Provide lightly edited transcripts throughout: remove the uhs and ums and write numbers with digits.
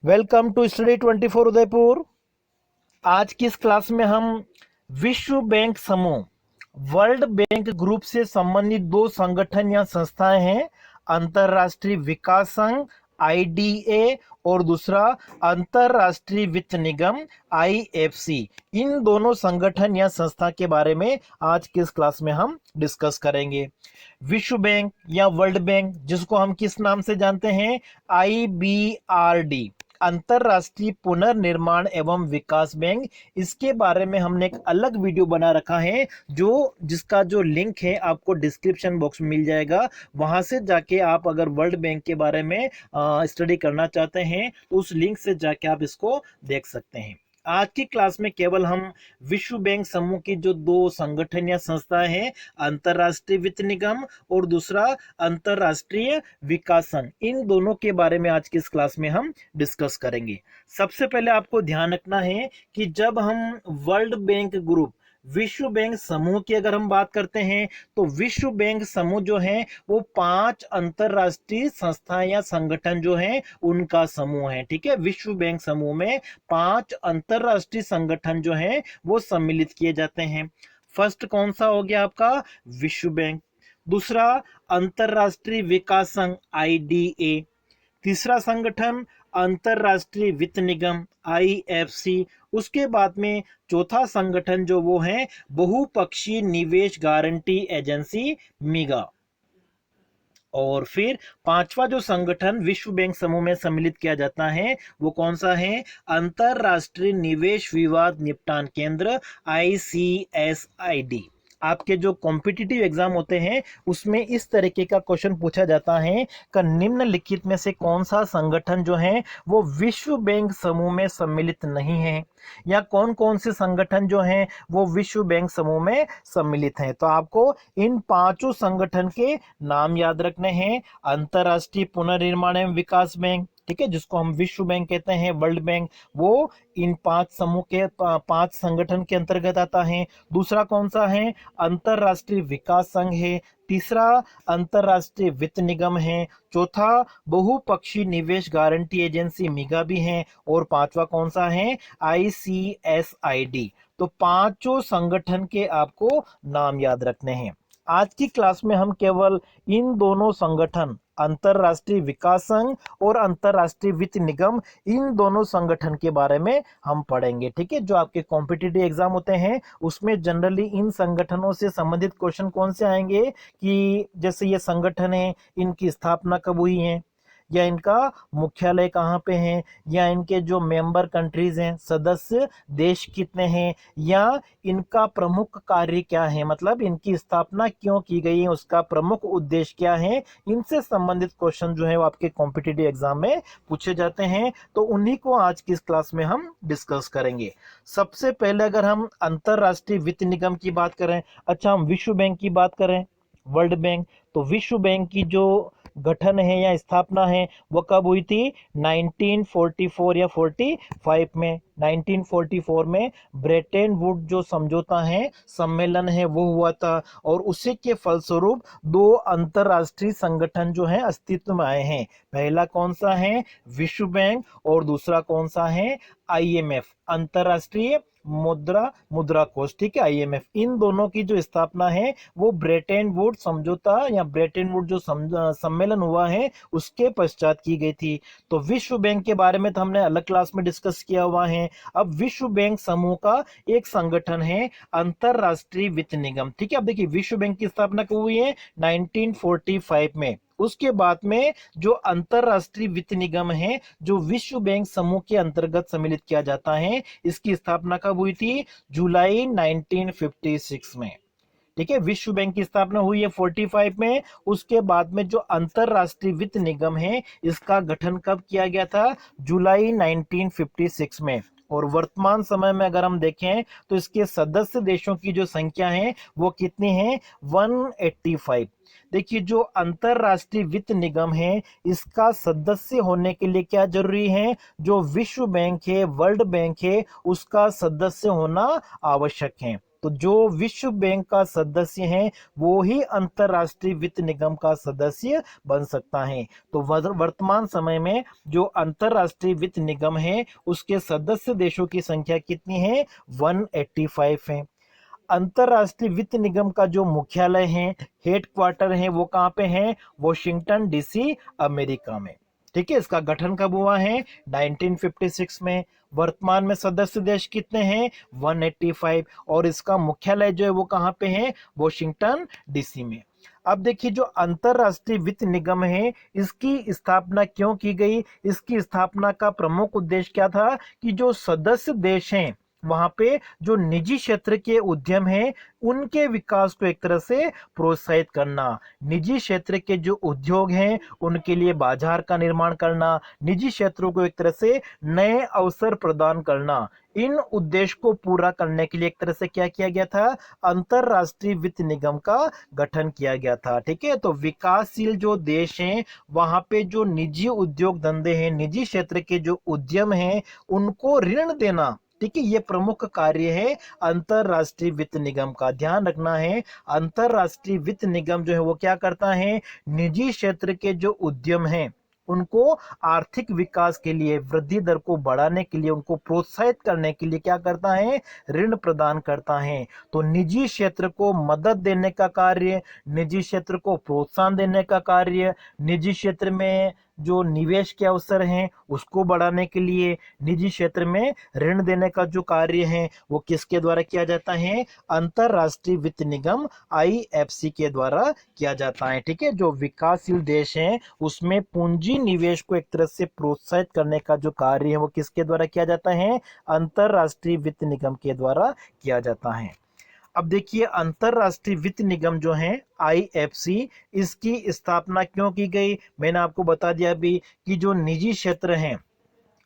Welcome to study 24 Udaipur. आज की इस क्लास में हम विश्व बैंक समूह वर्ल्ड बैंक ग्रुप से संबंधित दो संगठन या संस्थाएं हैं। अंतरराष्ट्रीय विकास संघ आईडीए और दूसरा अंतरराष्ट्रीय वित्त निगम आईएफसी। इन दोनों संगठन या संस्था के बारे में आज की इस क्लास में हम डिस्कस करेंगे। विश्व बैंक या वर्ल्ड बैंक, जिसको हम किस नाम से जानते हैं, आईबीआरडी, अंतरराष्ट्रीय पुनर्निर्माण एवं विकास बैंक। इसके बारे में हमने एक अलग वीडियो बना रखा है जिसका जो लिंक है आपको डिस्क्रिप्शन बॉक्स में मिल जाएगा। वहां से जाके आप अगर वर्ल्ड बैंक के बारे में स्टडी करना चाहते हैं तो उस लिंक से जाके आप इसको देख सकते हैं। आज की क्लास में केवल हम विश्व बैंक समूह की जो दो संगठन या संस्थाएं हैं, अंतरराष्ट्रीय वित्त निगम और दूसरा अंतरराष्ट्रीय विकास संघ, इन दोनों के बारे में आज की इस क्लास में हम डिस्कस करेंगे। सबसे पहले आपको ध्यान रखना है कि जब हम वर्ल्ड बैंक ग्रुप, विश्व बैंक समूह की अगर हम बात करते हैं तो विश्व बैंक समूह जो है वो 5 अंतरराष्ट्रीय संस्थाएं या संगठन जो हैं उनका समूह है। ठीक है, विश्व बैंक समूह में 5 अंतरराष्ट्रीय संगठन जो हैं वो सम्मिलित किए जाते हैं। फर्स्ट कौन सा हो गया आपका, विश्व बैंक। दूसरा अंतरराष्ट्रीय विकास संघ आईडीए। तीसरा संगठन अंतरराष्ट्रीय वित्त निगम आईएफसी। उसके बाद में चौथा संगठन जो वो है बहुपक्षीय निवेश गारंटी एजेंसी मीगा। और फिर पांचवा जो संगठन विश्व बैंक समूह में सम्मिलित किया जाता है वो कौन सा है, अंतरराष्ट्रीय निवेश विवाद निपटान केंद्र आईसीएसआईडी। आपके जो कॉम्पिटिटिव एग्जाम होते हैं उसमें इस तरीके का क्वेश्चन पूछा जाता है कि निम्नलिखित में से कौन सा संगठन जो है वो विश्व बैंक समूह में सम्मिलित नहीं है, या कौन कौन से संगठन जो हैं वो विश्व बैंक समूह में सम्मिलित हैं। तो आपको इन पांचों संगठन के नाम याद रखने हैं। अंतरराष्ट्रीय पुनर्निर्माण एवं विकास बैंक, ठीक है, जिसको हम विश्व बैंक कहते हैं, वर्ल्ड बैंक, वो इन 5 समूह के 5 संगठन के अंतर्गत आता है। दूसरा कौन सा है, अंतरराष्ट्रीय विकास संघ है। तीसरा अंतरराष्ट्रीय वित्त निगम है। चौथा बहुपक्षीय निवेश गारंटी एजेंसी मीगा भी है। और पांचवा कौन सा है, आईसीएसआईडी। तो पांचों संगठन के आपको नाम याद रखने हैं। आज की क्लास में हम केवल इन दोनों संगठन, अंतरराष्ट्रीय विकास संघ और अंतरराष्ट्रीय वित्त निगम, इन दोनों संगठन के बारे में हम पढ़ेंगे। ठीक है, जो आपके कॉम्पिटिटिव एग्जाम होते हैं उसमें जनरली इन संगठनों से संबंधित क्वेश्चन कौन से आएंगे कि जैसे ये संगठन है, इनकी स्थापना कब हुई है, या इनका मुख्यालय कहाँ पे है, या इनके जो मेंबर कंट्रीज हैं, सदस्य देश कितने हैं, या इनका प्रमुख कार्य क्या है, मतलब इनकी स्थापना क्यों की गई है, उसका प्रमुख उद्देश्य क्या है। इनसे संबंधित क्वेश्चन जो है वो आपके कॉम्पिटिटिव एग्जाम में पूछे जाते हैं। तो उन्हीं को आज की इस क्लास में हम डिस्कस करेंगे। सबसे पहले अगर हम अंतरराष्ट्रीय वित्त निगम की बात करें, अच्छा हम विश्व बैंक की बात करें, वर्ल्ड बैंक, तो विश्व बैंक की जो गठन है या स्थापना है वो कब हुई थी, 1944 या 45 में। 1944 में ब्रेटन वुड जो समझौता है, सम्मेलन है, वो हुआ था। और उसी के फलस्वरूप दो अंतरराष्ट्रीय संगठन जो है अस्तित्व में आए हैं। पहला कौन सा है, विश्व बैंक, और दूसरा कौन सा है, आईएमएफ, अंतरराष्ट्रीय मुद्रा कोष। ठीक है, आईएमएफ। इन दोनों की जो स्थापना है वो ब्रेटन वुड समझौता या ब्रेटन वुड जो सम्मेलन हुआ है उसके पश्चात की गई थी। तो विश्व बैंक के बारे में तो हमने अलग क्लास में डिस्कस किया हुआ है। अब विश्व बैंक समूह का एक संगठन है अंतरराष्ट्रीय वित्त निगम। ठीक है, अब देखिए विश्व बैंक की स्थापना कब हुई है, 1945 में। उसके बाद में जो अंतरराष्ट्रीय वित्त निगम है जो विश्व बैंक समूह के अंतर्गत सम्मिलित किया जाता है, इसकी स्थापना कब हुई थी, जुलाई 1956 में। ठीक है, विश्व बैंक की स्थापना हुई है 45 में। उसके बाद में जो अंतरराष्ट्रीय वित्त निगम है इसका गठन कब किया गया था, जुलाई 1956 में। और वर्तमान समय में अगर हम देखें तो इसके सदस्य देशों की जो संख्या है वो कितनी है, 185। देखिए जो अंतरराष्ट्रीय वित्त निगम है इसका सदस्य होने के लिए क्या जरूरी है, जो विश्व बैंक है, वर्ल्ड बैंक है, उसका सदस्य होना आवश्यक है। तो जो विश्व बैंक का सदस्य है वो ही अंतरराष्ट्रीय वित्त निगम का सदस्य बन सकता है। तो वर्तमान समय में जो अंतरराष्ट्रीय वित्त निगम है उसके सदस्य देशों की संख्या कितनी है? 185 है। अंतरराष्ट्रीय वित्त निगम का जो मुख्यालय है, हेड क्वार्टर है, वो कहाँ पे है? वॉशिंगटन डीसी, अमेरिका में। ठीक है, इसका गठन कब हुआ है? 1956 में। वर्तमान में सदस्य देश कितने हैं? 185। और इसका मुख्यालय जो है वो कहाँ पे है? वॉशिंगटन डीसी में। अब देखिए, जो अंतरराष्ट्रीय वित्त निगम है इसकी स्थापना क्यों की गई? इसकी स्थापना का प्रमुख उद्देश्य क्या था कि जो सदस्य देश हैं वहां पे जो निजी क्षेत्र के उद्यम हैं उनके विकास को एक तरह से प्रोत्साहित करना, निजी क्षेत्र के जो उद्योग हैं उनके लिए बाजार का निर्माण करना, निजी क्षेत्रों को एक तरह से नए अवसर प्रदान करना, इन उद्देश्य को पूरा करने के लिए एक तरह से क्या किया गया था? अंतरराष्ट्रीय वित्त निगम का गठन किया गया था। ठीक है, तो विकासशील जो देश हैं वहां पे जो निजी उद्योग धंधे हैं, निजी क्षेत्र के जो उद्यम हैं उनको ऋण देना, ठीक है, ये प्रमुख कार्य है अंतरराष्ट्रीय वित्त निगम का। ध्यान रखना है, अंतरराष्ट्रीय वित्त निगम जो है वो क्या करता है? निजी क्षेत्र के जो उद्यम हैं उनको आर्थिक विकास के लिए, वृद्धि दर को बढ़ाने के लिए, उनको प्रोत्साहित करने के लिए क्या करता है? ऋण प्रदान करता है। तो निजी क्षेत्र को मदद देने का कार्य, निजी क्षेत्र को प्रोत्साहन देने का कार्य, निजी क्षेत्र में जो निवेश के अवसर हैं उसको बढ़ाने के लिए, निजी क्षेत्र में ऋण देने का जो कार्य है वो किसके द्वारा किया जाता है? अंतरराष्ट्रीय वित्त निगम आईएफसी के द्वारा किया जाता है। ठीक है, जो विकासशील देश हैं उसमें पूंजी निवेश को एक तरह से प्रोत्साहित करने का जो कार्य है वो किसके द्वारा किया जाता है? अंतरराष्ट्रीय वित्त निगम के द्वारा किया जाता है। अब देखिए, अंतरराष्ट्रीय वित्त निगम जो है आईएफसी, इसकी स्थापना क्यों की गई? मैंने आपको बता दिया अभी कि जो निजी क्षेत्र हैं,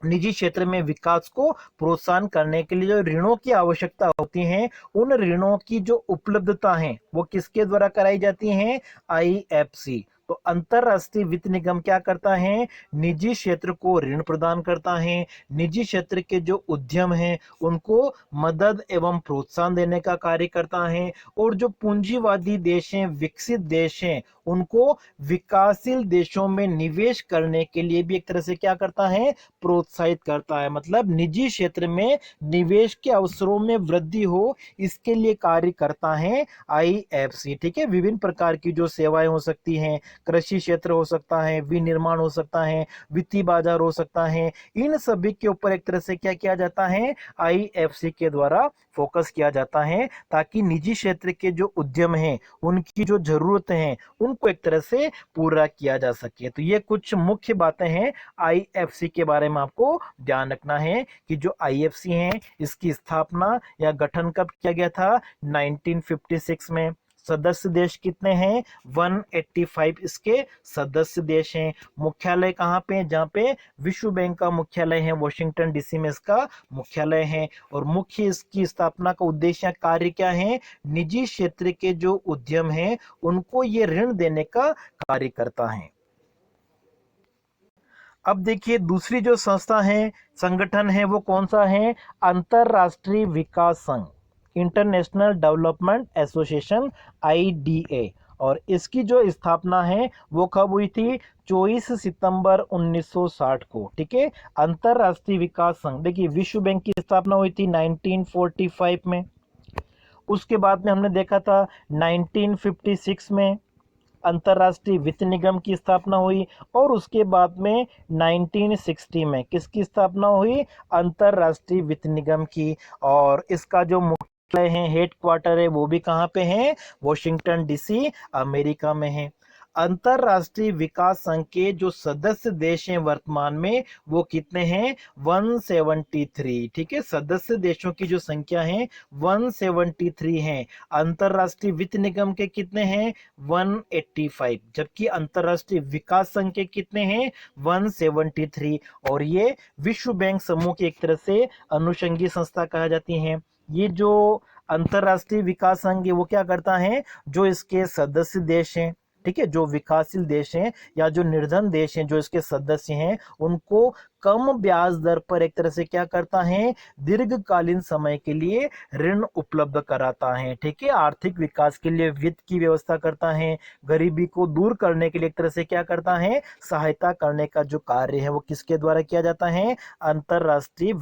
निजी क्षेत्र में विकास को प्रोत्साहन करने के लिए जो ऋणों की आवश्यकता होती है उन ऋणों की जो उपलब्धता है वो किसके द्वारा कराई जाती है? आईएफसी। तो अंतरराष्ट्रीय वित्त निगम क्या करता है? निजी क्षेत्र को ऋण प्रदान करता है, निजी क्षेत्र के जो उद्यम हैं उनको मदद एवं प्रोत्साहन देने का कार्य करता है, और जो पूंजीवादी देश हैं, विकसित देश हैं, उनको विकासशील देशों में निवेश करने के लिए भी एक तरह से क्या करता है? प्रोत्साहित करता है। मतलब निजी क्षेत्र में निवेश के अवसरों में वृद्धि हो इसके लिए कार्य करता है आईएफसी। ठीक है, विभिन्न प्रकार की जो सेवाएं हो सकती हैं, कृषि क्षेत्र हो सकता है, विनिर्माण हो सकता है, वित्तीय बाजार हो सकता है, इन सभी के ऊपर एक तरह से क्या किया जाता है? आईएफसी के द्वारा फोकस किया जाता है ताकि निजी क्षेत्र के जो उद्यम हैं उनकी जो जरूरतें हैं उनको एक तरह से पूरा किया जा सके। तो ये कुछ मुख्य बातें हैं आईएफसी के बारे में आपको ध्यान रखना है कि जो आईएफसी है इसकी स्थापना या गठन कब किया गया था? 1956 में। सदस्य देश कितने हैं? 185 इसके सदस्य देश हैं। मुख्यालय कहाँ पे? जहाँ पे विश्व बैंक का मुख्यालय है, वॉशिंगटन डीसी में इसका मुख्यालय है। और मुख्य इसकी स्थापना का उद्देश्य, कार्य क्या है? निजी क्षेत्र के जो उद्यम हैं उनको ये ऋण देने का कार्य करता है। अब देखिए, दूसरी जो संस्था है, संगठन है, वो कौन सा है? अंतरराष्ट्रीय विकास संघ, इंटरनेशनल डेवलपमेंट एसोसिएशन, आईडीए। और इसकी जो स्थापना है वो कब हुई थी? 24 सितंबर 1960 को। ठीक है, अंतरराष्ट्रीय विकास संघ, देखिए विश्व बैंक की स्थापना हुई थी 1945 में। उसके बाद में हमने देखा था 1956 में अंतरराष्ट्रीय वित्त निगम की स्थापना हुई, और उसके बाद में 1960 में किसकी स्थापना हुई? अंतरराष्ट्रीय वित्त निगम की। और इसका जो मुख्यालय है, हेड क्वार्टर है, वो भी कहाँ पे है? वॉशिंगटन डीसी, अमेरिका में है। अंतरराष्ट्रीय विकास संघ के जो सदस्य देश हैं वर्तमान में वो कितने हैं? 173। ठीक है, सदस्य देशों की जो संख्या है 173 है। अंतरराष्ट्रीय वित्त निगम के कितने हैं? 185। जबकि अंतरराष्ट्रीय विकास संघ के कितने हैं? 173। और ये विश्व बैंक समूह की एक तरह से अनुषंगी संस्था कहा जाती है। ये जो अंतरराष्ट्रीय विकास संघ है वो क्या करता है? जो इसके सदस्य देश हैं, ठीक है, जो विकासशील देश हैं या जो निर्धन देश हैं जो इसके सदस्य हैं, उनको कम ब्याज दर पर एक तरह से क्या करता है, दीर्घकालीन समय के लिए ऋण उपलब्ध कराता है। ठीक है, आर्थिक विकास के लिए वित्त की व्यवस्था करता है, गरीबी को दूर करने के लिए एक तरह से क्या करता है, सहायता करने का जो कार्य है वो किसके द्वारा किया जाता है, अंतरराष्ट्रीय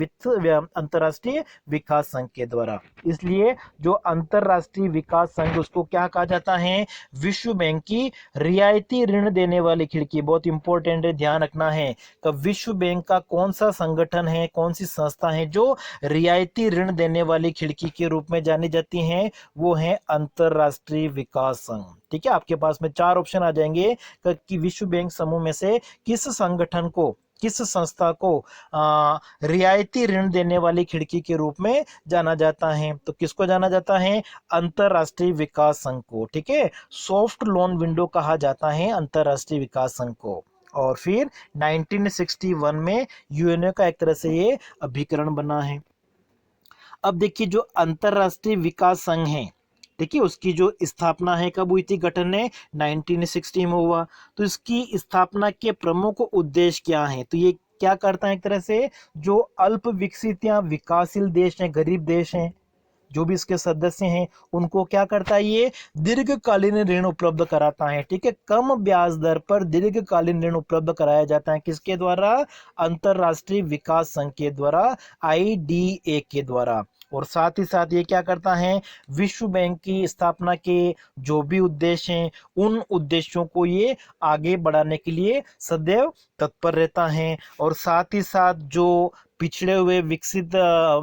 विकास संघ के द्वारा। इसलिए जो अंतरराष्ट्रीय विकास संघ उसको क्या कहा जाता है, विश्व बैंक की रियायती ऋण देने वाली खिड़की। बहुत इंपॉर्टेंट है, ध्यान रखना है कि विश्व बैंक का कौन सा संगठन है, कौन सी संस्था है जो रियायती ऋण देने वाली खिड़की के रूप में जानी जाती है, वो है अंतरराष्ट्रीय विकास संघ। ठीक है, आपके पास में 4 ऑप्शन आ जाएंगे कि विश्व बैंक समूह में से किस संगठन को, किस संस्था को रियायती ऋण देने वाली खिड़की के रूप में जाना जाता है। तो किसको जाना जाता है, अंतरराष्ट्रीय विकास संघ को। ठीक है, सॉफ्ट लोन विंडो कहा जाता है अंतरराष्ट्रीय विकास संघ को। और फिर 1961 में यूएनओ का एक तरह से ये अभिकरण बना है। अब देखिए जो अंतरराष्ट्रीय विकास संघ है, देखिए उसकी जो स्थापना है कब हुई थी, गठन ने 1960 में हुआ। तो इसकी स्थापना के प्रमुख उद्देश्य क्या है, तो ये क्या करता है, एक तरह से जो अल्प विकसित या विकासशील देश हैं, गरीब देश हैं, जो भी इसके सदस्य हैं उनको क्या करता है, ये दीर्घकालीन ऋण उपलब्ध कराता है। ठीक है, कम ब्याज दर पर दीर्घकालीन ऋण उपलब्ध कराया जाता है, किसके द्वारा, अंतरराष्ट्रीय विकास संघ के द्वारा, आईडीए के द्वारा। और साथ ही साथ ये क्या करता है, विश्व बैंक की स्थापना के जो भी उद्देश्य हैं उन उद्देश्यों को ये आगे बढ़ाने के लिए सदैव तत्पर रहता है। और साथ ही साथ जो पिछड़े हुए विकसित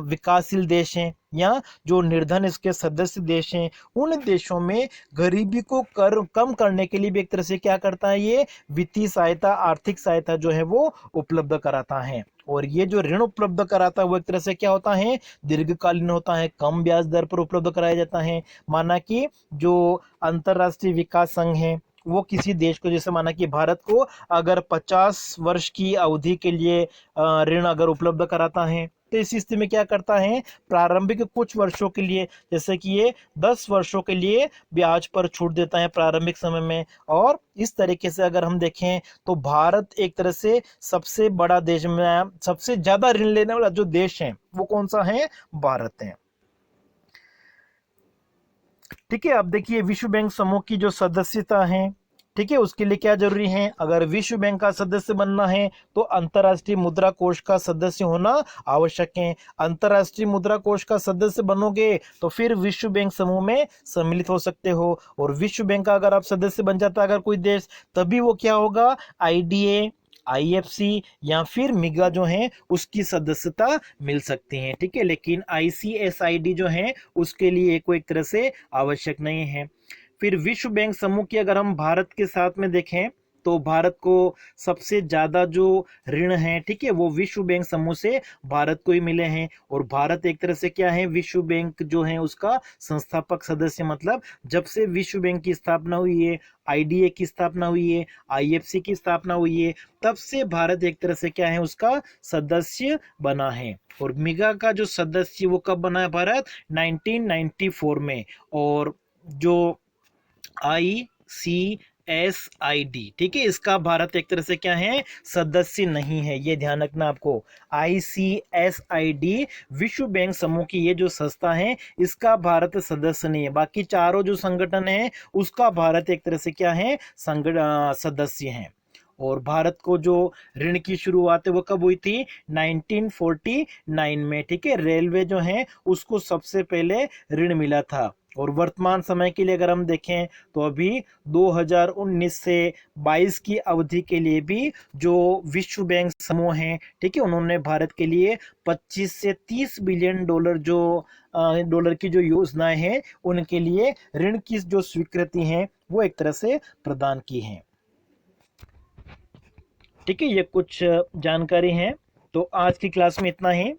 विकासशील देश हैं या जो निर्धन इसके सदस्य देश हैं, उन देशों में गरीबी को कम करने के लिए भी एक तरह से क्या करता है, ये वित्तीय सहायता, आर्थिक सहायता जो है वो उपलब्ध कराता है। और ये जो ऋण उपलब्ध कराता है वो एक तरह से क्या होता है, दीर्घकालीन होता है, कम ब्याज दर पर उपलब्ध कराया जाता है। माना कि जो अंतरराष्ट्रीय विकास संघ है वो किसी देश को, जैसे माना कि भारत को अगर 50 वर्ष की अवधि के लिए ऋण अगर उपलब्ध कराता है, तो इस स्थिति में क्या करता है, प्रारंभिक कुछ वर्षों के लिए, जैसे कि ये 10 वर्षों के लिए ब्याज पर छूट देता है प्रारंभिक समय में। और इस तरीके से अगर हम देखें तो भारत एक तरह से सबसे बड़ा देश में, सबसे ज्यादा ऋण लेने वाला जो देश है वो कौन सा है, भारत है। ठीक है, अब देखिए विश्व बैंक समूह की जो सदस्यता है, ठीक है, उसके लिए क्या जरूरी है, अगर विश्व बैंक का सदस्य बनना है तो अंतरराष्ट्रीय मुद्रा कोष का सदस्य होना आवश्यक है। अंतरराष्ट्रीय मुद्रा कोष का सदस्य बनोगे तो फिर विश्व बैंक समूह में सम्मिलित हो सकते हो। और विश्व बैंक का अगर आप सदस्य बन जाता है अगर कोई देश, तभी वो क्या होगा, आईडीए, आईएफसी या फिर मिगा जो है उसकी सदस्यता मिल सकती है। ठीक है, लेकिन आईसीएसआईडी जो है उसके लिए कोई एक तरह से आवश्यक नहीं है। फिर विश्व बैंक समूह की अगर हम भारत के साथ में देखें तो भारत को सबसे ज्यादा जो ऋण है, ठीक है, वो विश्व बैंक समूह से भारत को ही मिले हैं। और भारत एक तरह से क्या है, विश्व बैंक जो है उसका संस्थापक सदस्य, मतलब जब से विश्व बैंक की स्थापना हुई है, आईडीए की स्थापना हुई है, आईएफसी की स्थापना हुई है, तब से भारत एक तरह से क्या है, उसका सदस्य बना है। और मिगा का जो सदस्य वो कब बना है भारत, 1994 में। और जो ICSID, ठीक है, इसका भारत एक तरह से क्या है, सदस्य नहीं है, ये ध्यान रखना आपको। ICSID विश्व बैंक समूह की ये जो संस्था है इसका भारत सदस्य नहीं है। बाकी चारों जो संगठन है उसका भारत एक तरह से क्या है, सदस्य है। और भारत को जो ऋण की शुरुआत है वो कब हुई थी, 1949 में। ठीक है, रेलवे जो है उसको सबसे पहले ऋण मिला था। और वर्तमान समय के लिए अगर हम देखें तो अभी 2019 से 22 की अवधि के लिए भी जो विश्व बैंक समूह है, ठीक है, उन्होंने भारत के लिए 25 से 30 बिलियन डॉलर जो डॉलर की जो योजनाएं हैं उनके लिए ऋण की जो स्वीकृति है वो एक तरह से प्रदान की है। ठीक है, ये कुछ जानकारी है। तो आज की क्लास में इतना ही।